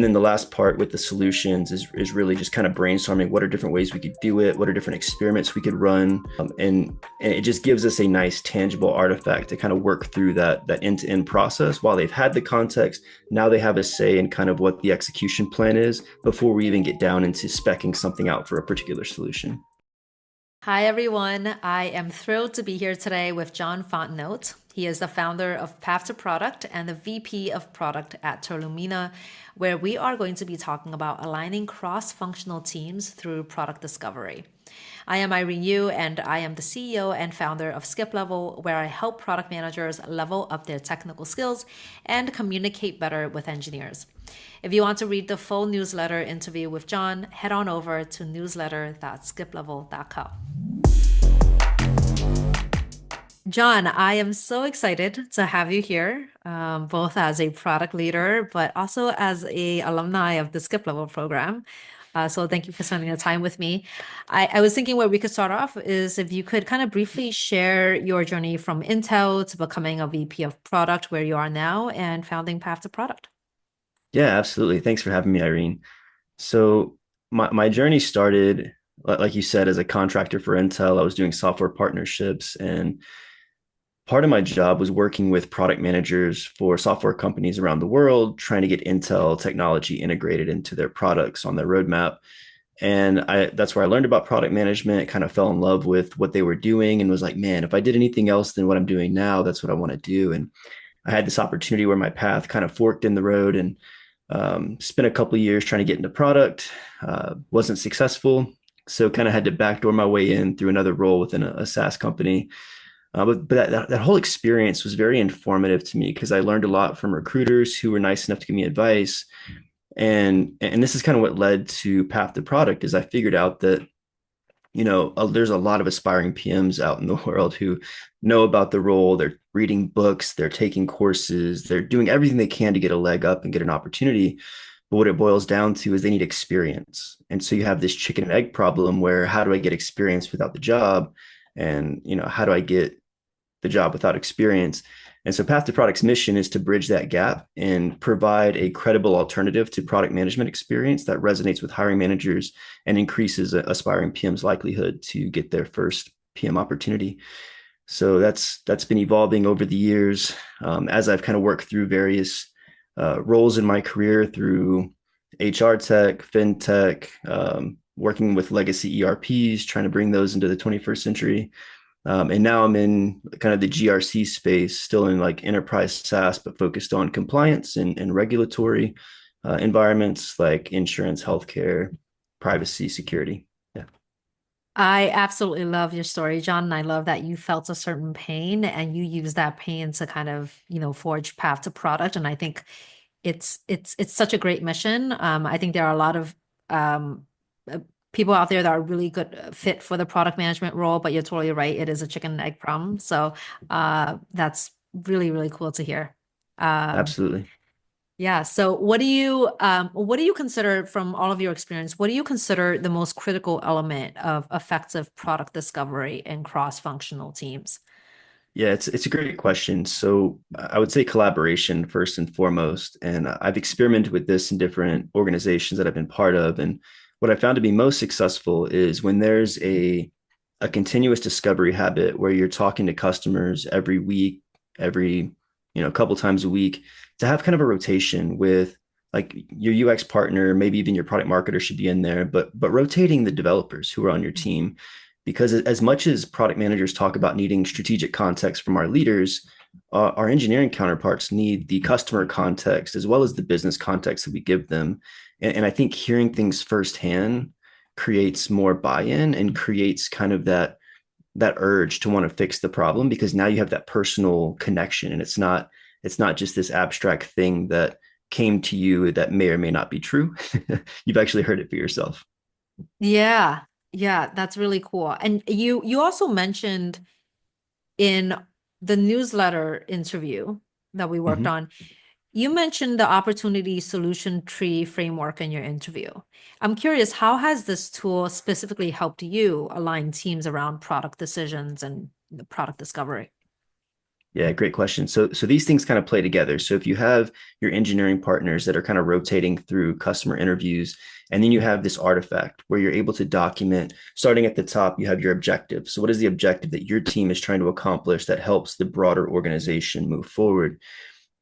And then the last part with the solutions is really just kind of brainstorming what are different ways we could do it, what are different experiments we could run, and it just gives us a nice tangible artifact to kind of work through that end-to-end process. While they've had the context, now they have a say in kind of what the execution plan is before we even get down into specing something out for a particular solution. Hi, everyone. I am thrilled to be here today with John Fontenot. He is the founder of Path to Product and the VP of Product at Terlumina, where we are going to be talking about aligning cross-functional teams through product discovery. I am Irene Yu, and I am the CEO and founder of Skip Level, where I help product managers level up their technical skills and communicate better with engineers. If you want to read the full newsletter interview with John, head on over to newsletter.skiplevel.com. John, I am so excited to have you here, both as a product leader, but also as a alumni of the Skip Level program. So thank you for spending the time with me. I was thinking where we could start off is if you could kind of briefly share your journey from Intel to becoming a VP of product where you are now and founding Path to Product. Yeah, absolutely. Thanks for having me, Irene. So my journey started, like you said, as a contractor for Intel. I was doing software partnerships, and part of my job was working with product managers for software companies around the world, trying to get Intel technology integrated into their products on their roadmap. And that's where I learned about product management, kind of fell in love with what they were doing, and was like, man, if I did anything else than what I'm doing now, that's what I want to do. And I had this opportunity where my path kind of forked in the road, and spent a couple of years trying to get into product, wasn't successful. So kind of had to backdoor my way in through another role within a SaaS company. But that whole experience was very informative to me because I learned a lot from recruiters who were nice enough to give me advice. And this is kind of what led to Path to Product is I figured out that there's a lot of aspiring PMs out in the world who know about the role. They're reading books, they're taking courses, they're doing everything they can to get a leg up and get an opportunity. But what it boils down to is they need experience. And so you have this chicken and egg problem where how do I get experience without the job? And, how do I get the job without experience? And so Path to Product's mission is to bridge that gap and provide a credible alternative to product management experience that resonates with hiring managers and increases aspiring PM's likelihood to get their first PM opportunity. So that's been evolving over the years, as I've kind of worked through various roles in my career through HR tech, fintech, working with legacy ERPs, trying to bring those into the 21st century. And now I'm in kind of the GRC space, still in like enterprise SaaS, but focused on compliance and regulatory environments like insurance, healthcare, privacy, security. Yeah, I absolutely love your story, John, and I love that you felt a certain pain and you use that pain to kind of, forge path to product. And I think it's such a great mission. I think there are a lot of uh, people out there that are really good fit for the product management role, but you're totally right. It is a chicken and egg problem. So that's really, really cool to hear. Um, absolutely. yeah. So what do you consider from all of your experience, what do you consider the most critical element of effective product discovery in cross-functional teams? Yeah, it's a great question. So I would say collaboration first and foremost. And I've experimented with this in different organizations that I've been part of. And what I found to be most successful is when there's a continuous discovery habit where you're talking to customers every week, every, couple times a week, to have kind of a rotation with like your UX partner, maybe even your product marketer should be in there, but rotating the developers who are on your team because as much as product managers talk about needing strategic context from our leaders, our engineering counterparts need the customer context as well as the business context that we give them. And I think hearing things firsthand creates more buy-in and creates kind of that urge to want to fix the problem because now you have that personal connection and it's not just this abstract thing that came to you that may or may not be true. You've actually heard it for yourself. Yeah. Yeah, that's really cool. And you also mentioned in the newsletter interview that we worked Mhm. on, you mentioned the opportunity solution tree framework in your interview. I'm curious, how has this tool specifically helped you align teams around product decisions and the product discovery? Yeah, great question. So these things kind of play together. So if you have your engineering partners that are kind of rotating through customer interviews, and then you have this artifact where you're able to document, starting at the top, you have your objective. So what is the objective that your team is trying to accomplish that helps the broader organization move forward?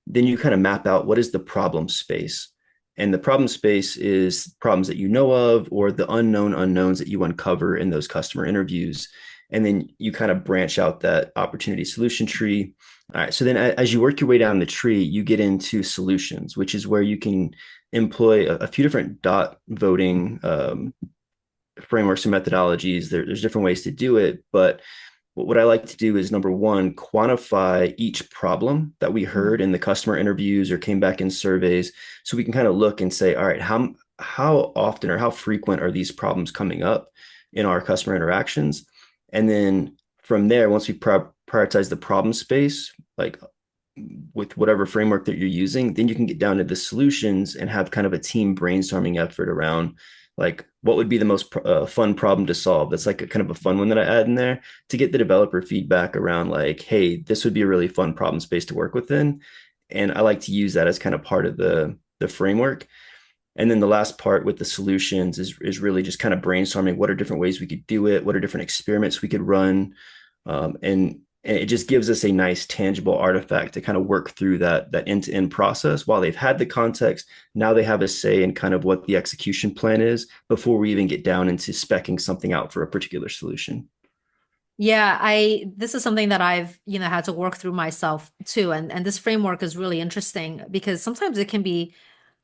Then you kind of map out what is the problem space. And the problem space is problems that you know of or the unknown unknowns that you uncover in those customer interviews. And then you kind of branch out that opportunity solution tree. All right. So then as you work your way down the tree, you get into solutions, which is where you can employ a few different dot voting frameworks and methodologies. There's different ways to do it, but what I like to do is number one, quantify each problem that we heard in the customer interviews or came back in surveys. So we can kind of look and say, all right, how often or how frequent are these problems coming up in our customer interactions? And then from there, once we prioritize the problem space, like with whatever framework that you're using, then you can get down to the solutions and have kind of a team brainstorming effort around like what would be the most fun problem to solve. That's like a kind of a fun one that I add in there to get the developer feedback around like, hey, this would be a really fun problem space to work within. And I like to use that as kind of part of the framework. And then the last part with the solutions is really just kind of brainstorming what are different ways we could do it, what are different experiments we could run, and it just gives us a nice tangible artifact to kind of work through that end-to-end process. While they've had the context, now they have a say in kind of what the execution plan is before we even get down into specing something out for a particular solution. Yeah, I this is something that I've, had to work through myself too. And this framework is really interesting because sometimes it can be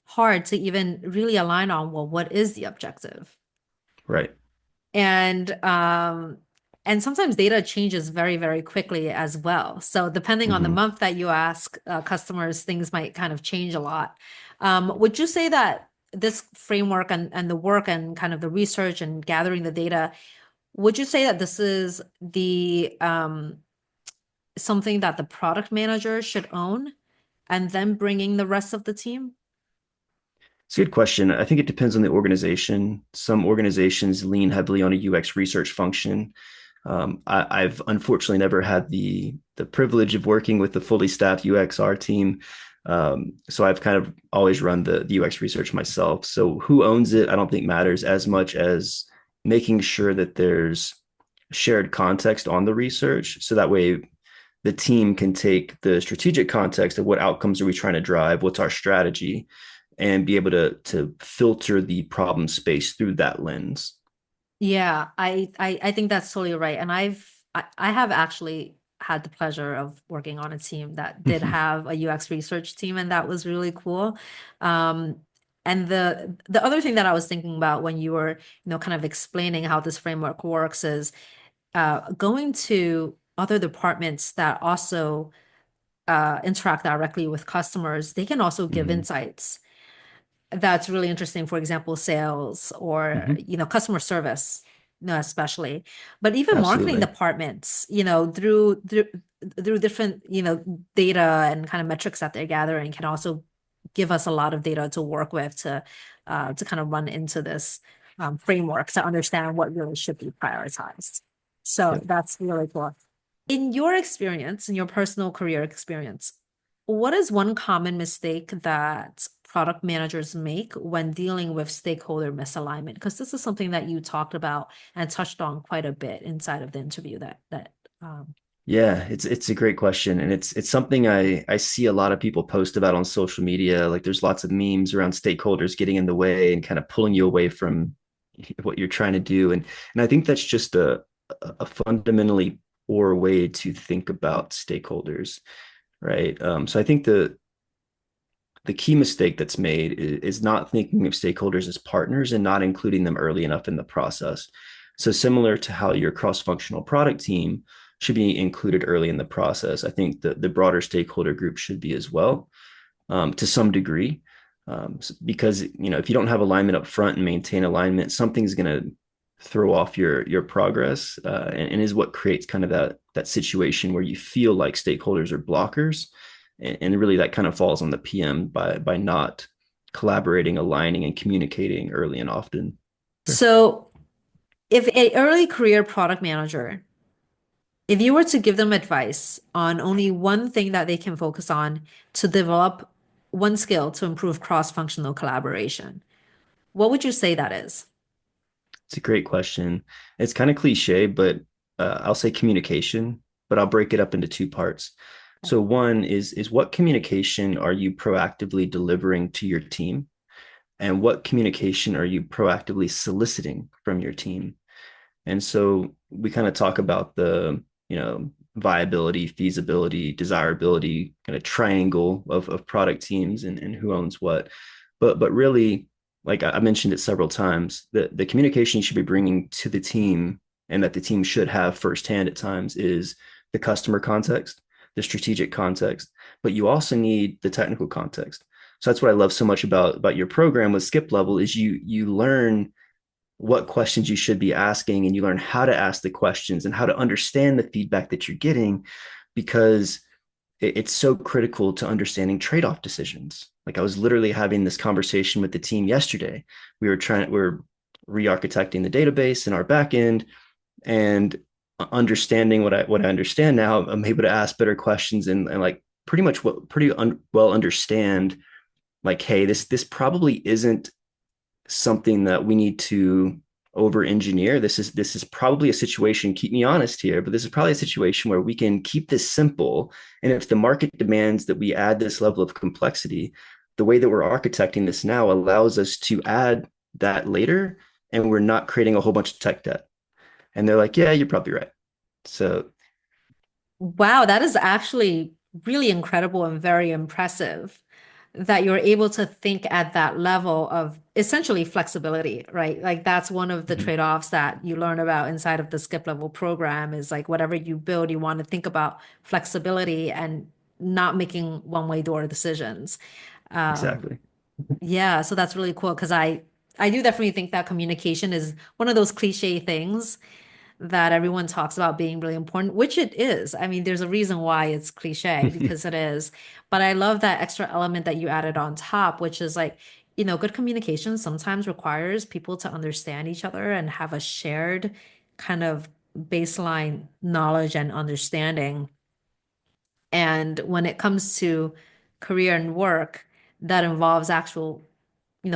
hard to even really align on, well, what is the objective? Right. And and sometimes data changes very, very quickly as well. So depending on the Mm-hmm. month that you ask customers, things might kind of change a lot. Would you say that this framework and the work and kind of the research and gathering the data, would you say that this is the something that the product manager should own and then bringing the rest of the team? It's a good question. I think it depends on the organization. Some organizations lean heavily on a UX research function. I've unfortunately never had the privilege of working with the fully staffed UXR team. So I've kind of always run the UX research myself. So who owns it, I don't think matters as much as making sure that there's shared context on the research. So that way the team can take the strategic context of what outcomes are we trying to drive, what's our strategy, and be able to filter the problem space through that lens. Yeah, I think that's totally right. And I have actually had the pleasure of working on a team that did have a UX research team, and that was really cool. Um, and the other thing that I was thinking about when you were, kind of explaining how this framework works is going to other departments that also interact directly with customers, they can also give Mm-hmm. insights that's really interesting. For example, sales or, Mm-hmm. customer service, especially, but even marketing Absolutely. departments, through different, data and kind of metrics that they're gathering can also give us a lot of data to work with to kind of run into this framework to understand what really should be prioritized. So Yep. that's really cool. In your experience, in your personal career experience, what is one common mistake that product managers make when dealing with stakeholder misalignment? Because this is something that you talked about and touched on quite a bit inside of the interview that Yeah, it's a great question, and it's something I see a lot of people post about on social media. Like there's lots of memes around stakeholders getting in the way and kind of pulling you away from what you're trying to do, and I think that's just a fundamentally poor way to think about stakeholders, right? So I think the key mistake that's made is not thinking of stakeholders as partners and not including them early enough in the process. So similar to how your cross-functional product team should be included early in the process, I think the broader stakeholder group should be as well, to some degree, because if you don't have alignment up front and maintain alignment, something's going to throw off your progress, and is what creates kind of that situation where you feel like stakeholders are blockers, and really that kind of falls on the PM by not collaborating, aligning, and communicating early and often. Sure. so if a early career product manager If you were to give them advice on only one thing that they can focus on to develop one skill to improve cross-functional collaboration, what would you say that is? It's a great question. It's kind of cliche, but I'll say communication, but I'll break it up into two parts. So one is what communication are you proactively delivering to your team, and what communication are you proactively soliciting from your team? And so we kind of talk about the, viability, feasibility, desirability kind of triangle of product teams and who owns what. But really, like I mentioned it several times, the communication you should be bringing to the team and that the team should have firsthand at times is the customer context, the strategic context, but you also need the technical context. So that's what I love so much about your program with Skip Level is you learn what questions you should be asking and you learn how to ask the questions and how to understand the feedback that you're getting because it's so critical to understanding trade-off decisions. Like I was literally having this conversation with the team yesterday. We're re-architecting the database in our backend and understanding what I understand now, I'm able to ask better questions and like well understand like, hey, this probably isn't something that we need to over engineer. This is probably a situation, keep me honest here, but this is probably a situation where we can keep this simple. And if the market demands that we add this level of complexity, the way that we're architecting this now allows us to add that later and we're not creating a whole bunch of tech debt. And they're like, yeah, you're probably right. So Wow, that is actually really incredible and very impressive that you're able to think at that level of essentially flexibility, right? Like that's one of the mhm, trade-offs that you learn about inside of the skip level program is like whatever you build, you want to think about flexibility and not making one-way door decisions. Um, exactly. yeah, so that's really cool because I do definitely think that communication is one of those cliche things that everyone talks about being really important, which it is. I mean, there's a reason why it's cliche because it is. But I love that extra element that you added on top, which is like, good communication sometimes requires people to understand each other and have a shared kind of baseline knowledge and understanding. And when it comes to career and work, that involves actual,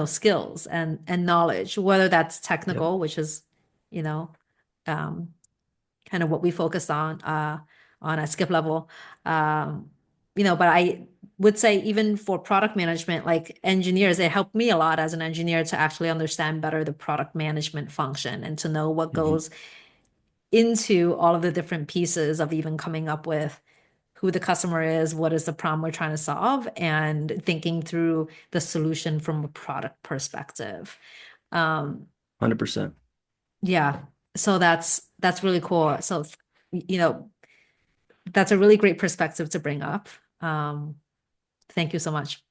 skills and knowledge, whether that's Yep. technical, which is, you know, um, kind of what we focus on a skip level. Um, but I would say even for product management, like engineers, it helped me a lot as an engineer to actually understand better the product management function and to know what Mm-hmm. goes into all of the different pieces of even coming up with who the customer is, what is the problem we're trying to solve, and thinking through the solution from a product perspective. Um, 100%. yeah, so that's really cool. So, you know, that's a really great perspective to bring up. Um, thank you so much.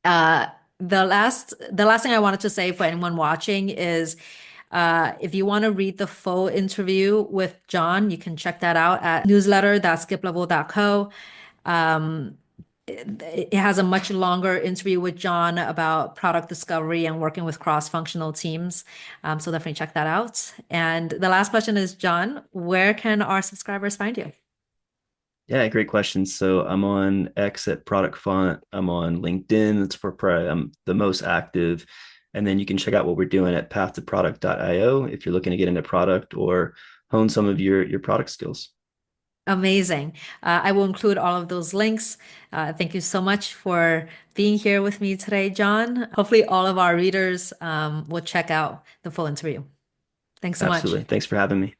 Uh, the last thing I wanted to say for anyone watching is if you want to read the full interview with John, you can check that out at newsletter.skiplevel.co. Um, it has a much longer interview with John about product discovery and working with cross-functional teams. So definitely check that out. And the last question is, John, where can our subscribers find you? Yeah, great question. So I'm on X at Product Font. I'm on LinkedIn. That's where probably I'm the most active. And then you can check out what we're doing at pathtoproduct.io if you're looking to get into product or hone some of your product skills. Amazing. I will include all of those links. Thank you so much for being here with me today, John. Hopefully, all of our readers will check out the full interview. Thanks so much. Absolutely. Thanks for having me.